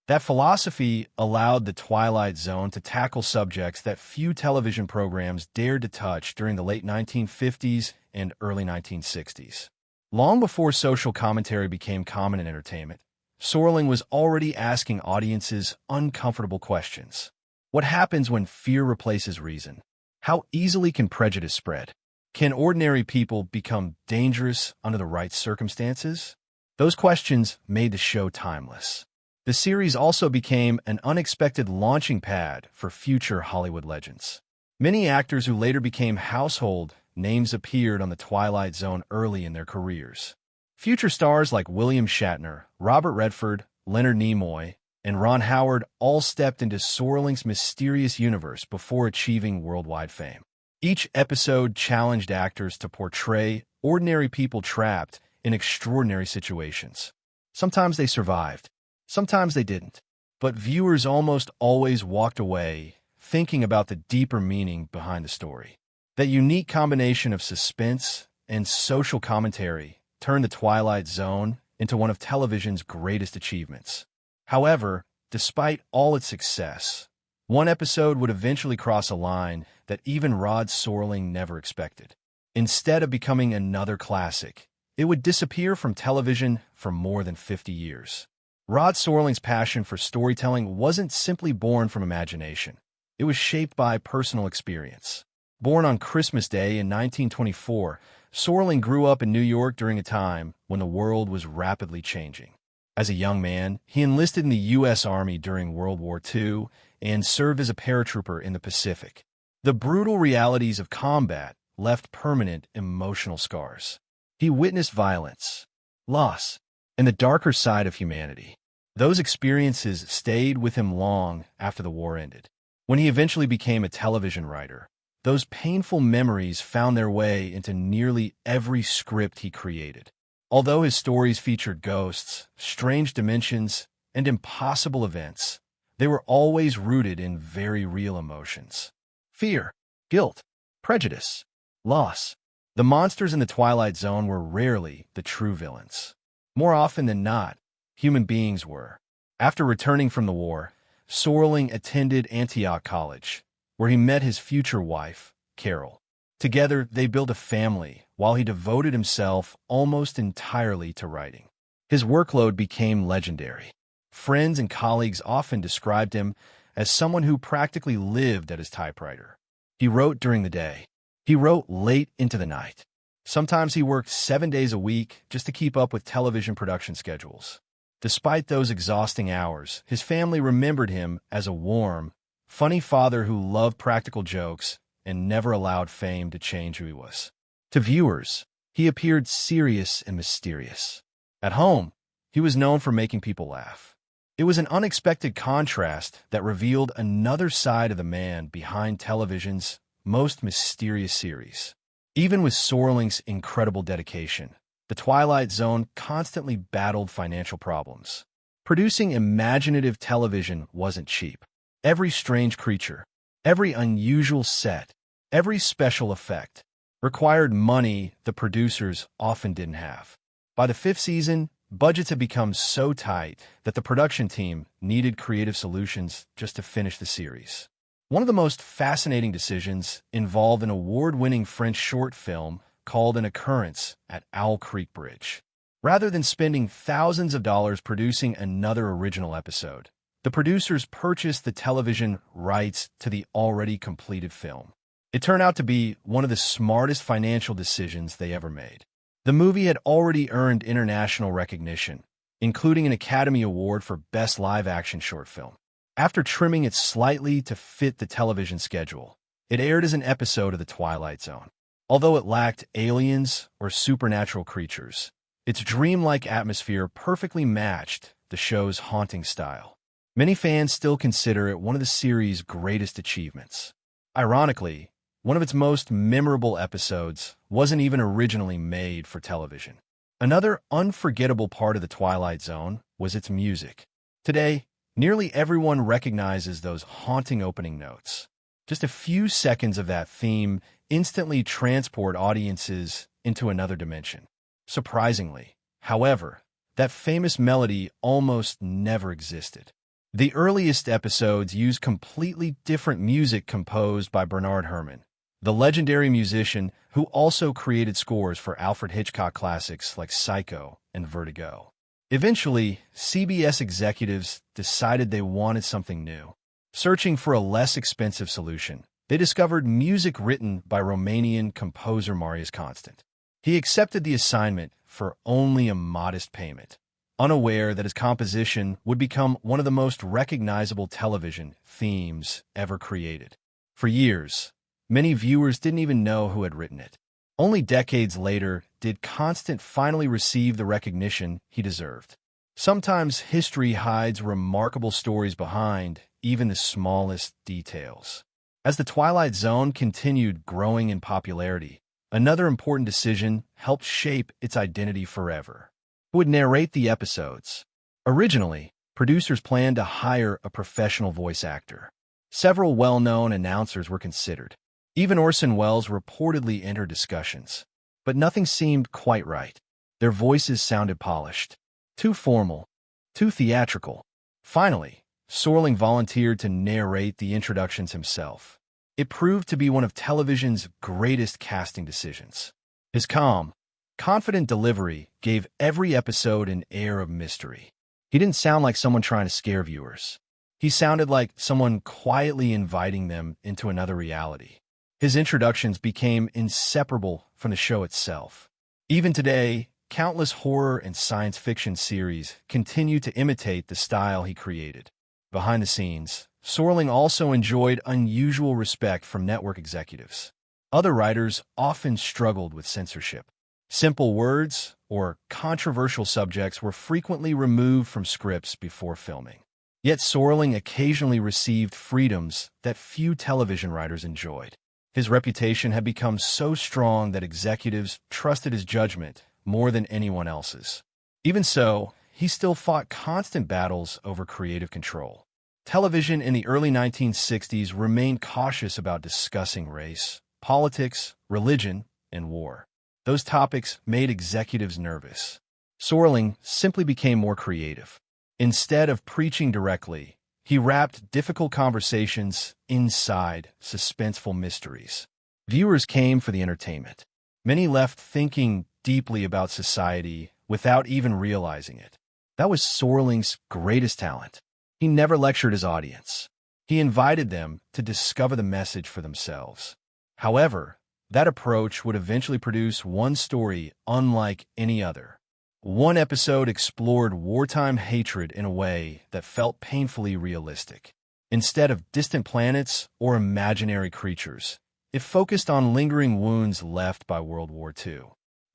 That philosophy allowed the Twilight Zone to tackle subjects that few television programs dared to touch during the late 1950s and early 1960s. Long before social commentary became common in entertainment, Serling was already asking audiences uncomfortable questions. What happens when fear replaces reason? How easily can prejudice spread? Can ordinary people become dangerous under the right circumstances? Those questions made the show timeless. The series also became an unexpected launching pad for future Hollywood legends. Many actors who later became household names appeared on The Twilight Zone early in their careers. Future stars like William Shatner, Robert Redford, Leonard Nimoy, and Ron Howard all stepped into Serling's mysterious universe before achieving worldwide fame. Each episode challenged actors to portray ordinary people trapped in extraordinary situations. Sometimes they survived, sometimes they didn't, but viewers almost always walked away thinking about the deeper meaning behind the story. That unique combination of suspense and social commentary turned The Twilight Zone into one of television's greatest achievements. However, despite all its success, one episode would eventually cross a line that even Rod Serling never expected. Instead of becoming another classic, it would disappear from television for more than 50 years. Rod Serling's passion for storytelling wasn't simply born from imagination. It was shaped by personal experience. Born on Christmas Day in 1924, Serling grew up in New York during a time when the world was rapidly changing. As a young man, he enlisted in the U.S. Army during World War II and served as a paratrooper in the Pacific. The brutal realities of combat left permanent emotional scars. He witnessed violence, loss, and the darker side of humanity. Those experiences stayed with him long after the war ended. When he eventually became a television writer, those painful memories found their way into nearly every script he created. Although his stories featured ghosts, strange dimensions, and impossible events, they were always rooted in very real emotions. Fear, guilt, prejudice, loss. The monsters in the Twilight Zone were rarely the true villains. More often than not, human beings were. After returning from the war, Serling attended Antioch College, where he met his future wife, Carol. Together, they built a family while he devoted himself almost entirely to writing. His workload became legendary. Friends and colleagues often described him as someone who practically lived at his typewriter. He wrote during the day. He wrote late into the night. Sometimes he worked 7 days a week just to keep up with television production schedules. Despite those exhausting hours, his family remembered him as a warm, funny father who loved practical jokes and never allowed fame to change who he was. To viewers, he appeared serious and mysterious. At home, he was known for making people laugh. It was an unexpected contrast that revealed another side of the man behind television's most mysterious series. Even with Serling's incredible dedication, The Twilight Zone constantly battled financial problems. Producing imaginative television wasn't cheap. Every strange creature, every unusual set, every special effect required money the producers often didn't have. By the fifth season, budgets had become so tight that the production team needed creative solutions just to finish the series. One of the most fascinating decisions involved an award-winning French short film called An Occurrence at Owl Creek Bridge. Rather than spending thousands of dollars producing another original episode, the producers purchased the television rights to the already completed film. It turned out to be one of the smartest financial decisions they ever made. The movie had already earned international recognition, including an Academy Award for Best Live-Action Short Film. After trimming it slightly to fit the television schedule, it aired as an episode of The Twilight Zone. Although it lacked aliens or supernatural creatures, its dreamlike atmosphere perfectly matched the show's haunting style. Many fans still consider it one of the series' greatest achievements. Ironically, one of its most memorable episodes wasn't even originally made for television. Another unforgettable part of The Twilight Zone was its music. Today, nearly everyone recognizes those haunting opening notes. Just a few seconds of that theme instantly transport audiences into another dimension. Surprisingly, however, that famous melody almost never existed. The earliest episodes use completely different music composed by Bernard Herrmann, the legendary musician who also created scores for Alfred Hitchcock classics like Psycho and Vertigo. Eventually, CBS executives decided they wanted something new. Searching for a less expensive solution, they discovered music written by Romanian composer Marius Constant. He accepted the assignment for only a modest payment, unaware that his composition would become one of the most recognizable television themes ever created. For years, many viewers didn't even know who had written it. Only decades later did Constant finally receive the recognition he deserved. Sometimes history hides remarkable stories behind even the smallest details. As The Twilight Zone continued growing in popularity, another important decision helped shape its identity forever. Who would narrate the episodes? Originally, producers planned to hire a professional voice actor. Several well-known announcers were considered. Even Orson Welles reportedly entered discussions. But nothing seemed quite right. Their voices sounded polished, too formal, too theatrical. Finally, Serling volunteered to narrate the introductions himself. It proved to be one of television's greatest casting decisions. His calm, confident delivery gave every episode an air of mystery. He didn't sound like someone trying to scare viewers. He sounded like someone quietly inviting them into another reality. His introductions became inseparable from the show itself. Even today, countless horror and science fiction series continue to imitate the style he created. Behind the scenes, Serling also enjoyed unusual respect from network executives. Other writers often struggled with censorship. Simple words or controversial subjects were frequently removed from scripts before filming. Yet Serling occasionally received freedoms that few television writers enjoyed. His reputation had become so strong that executives trusted his judgment more than anyone else's. Even so, he still fought constant battles over creative control. Television in the early 1960s remained cautious about discussing race, politics, religion, and war. Those topics made executives nervous. Serling simply became more creative. Instead of preaching directly, he wrapped difficult conversations inside suspenseful mysteries. Viewers came for the entertainment. Many left thinking deeply about society without even realizing it. That was Serling's greatest talent. He never lectured his audience. He invited them to discover the message for themselves. However, that approach would eventually produce one story unlike any other. One episode explored wartime hatred in a way that felt painfully realistic. Instead of distant planets or imaginary creatures, it focused on lingering wounds left by World War II.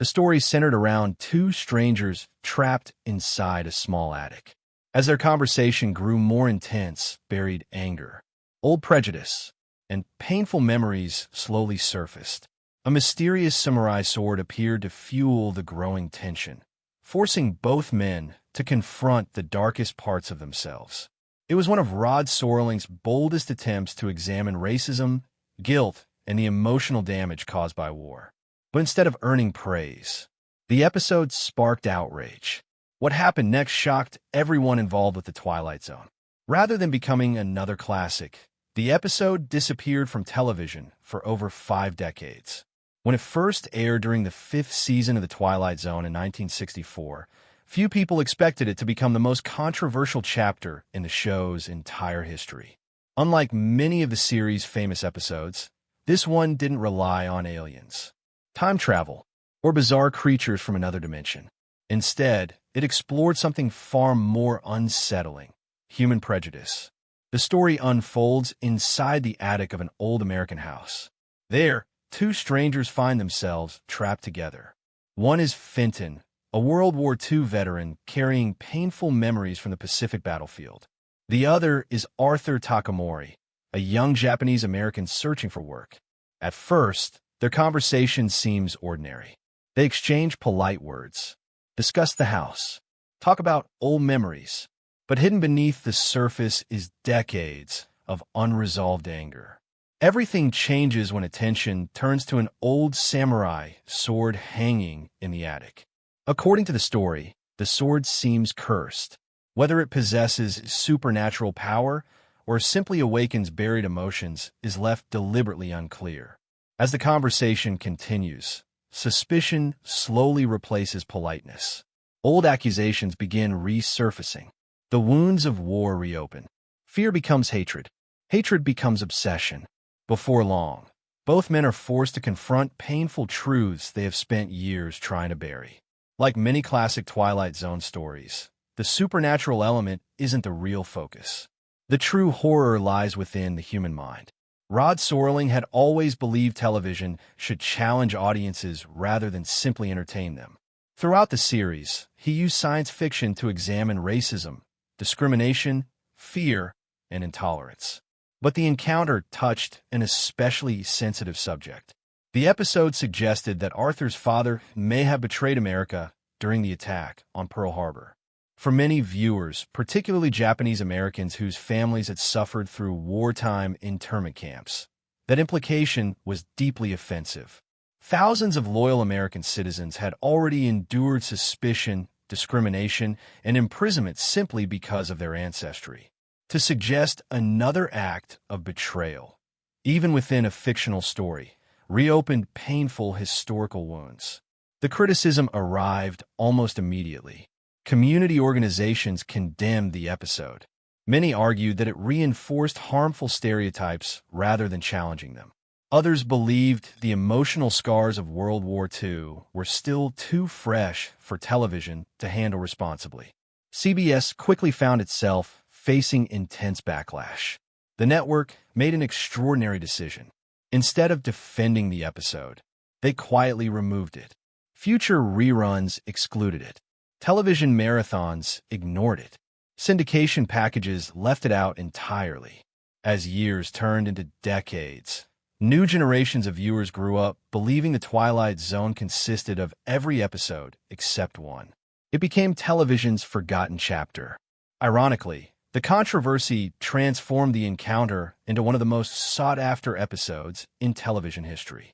The story centered around two strangers trapped inside a small attic. As their conversation grew more intense, buried anger, old prejudice, and painful memories slowly surfaced. A mysterious samurai sword appeared to fuel the growing tension, forcing both men to confront the darkest parts of themselves. It was one of Rod Serling's boldest attempts to examine racism, guilt, and the emotional damage caused by war. But instead of earning praise, the episode sparked outrage. What happened next shocked everyone involved with The Twilight Zone. Rather than becoming another classic, the episode disappeared from television for over 5 decades. When it first aired during the 5th season of The Twilight Zone in 1964, few people expected it to become the most controversial chapter in the show's entire history. Unlike many of the series' famous episodes, this one didn't rely on aliens, time travel, or bizarre creatures from another dimension. Instead, it explored something far more unsettling: human prejudice. The story unfolds inside the attic of an old American house. There, two strangers find themselves trapped together. One is Fenton, a World War II veteran carrying painful memories from the Pacific battlefield. The other is Arthur Takamori, a young Japanese-American searching for work. At first, their conversation seems ordinary. They exchange polite words, discuss the house, talk about old memories. But hidden beneath the surface is decades of unresolved anger. Everything changes when attention turns to an old samurai sword hanging in the attic. According to the story, the sword seems cursed. Whether it possesses supernatural power or simply awakens buried emotions is left deliberately unclear. As the conversation continues, suspicion slowly replaces politeness. Old accusations begin resurfacing. The wounds of war reopen. Fear becomes hatred. Hatred becomes obsession. Before long, both men are forced to confront painful truths they have spent years trying to bury. Like many classic Twilight Zone stories, the supernatural element isn't the real focus. The true horror lies within the human mind. Rod Serling had always believed television should challenge audiences rather than simply entertain them. Throughout the series, he used science fiction to examine racism, discrimination, fear, and intolerance. But the encounter touched an especially sensitive subject. The episode suggested that Arthur's father may have betrayed America during the attack on Pearl Harbor. For many viewers, particularly Japanese Americans whose families had suffered through wartime internment camps, that implication was deeply offensive. Thousands of loyal American citizens had already endured suspicion, discrimination, and imprisonment simply because of their ancestry. To suggest another act of betrayal, even within a fictional story, reopened painful historical wounds. The criticism arrived almost immediately. Community organizations condemned the episode. Many argued that it reinforced harmful stereotypes rather than challenging them. Others believed the emotional scars of World War II were still too fresh for television to handle responsibly. CBS quickly found itself facing intense backlash. The network made an extraordinary decision. Instead of defending the episode, they quietly removed it. Future reruns excluded it. Television marathons ignored it. Syndication packages left it out entirely. As years turned into decades, new generations of viewers grew up believing The Twilight Zone consisted of every episode except one. It became television's forgotten chapter. Ironically, the controversy transformed the encounter into one of the most sought-after episodes in television history.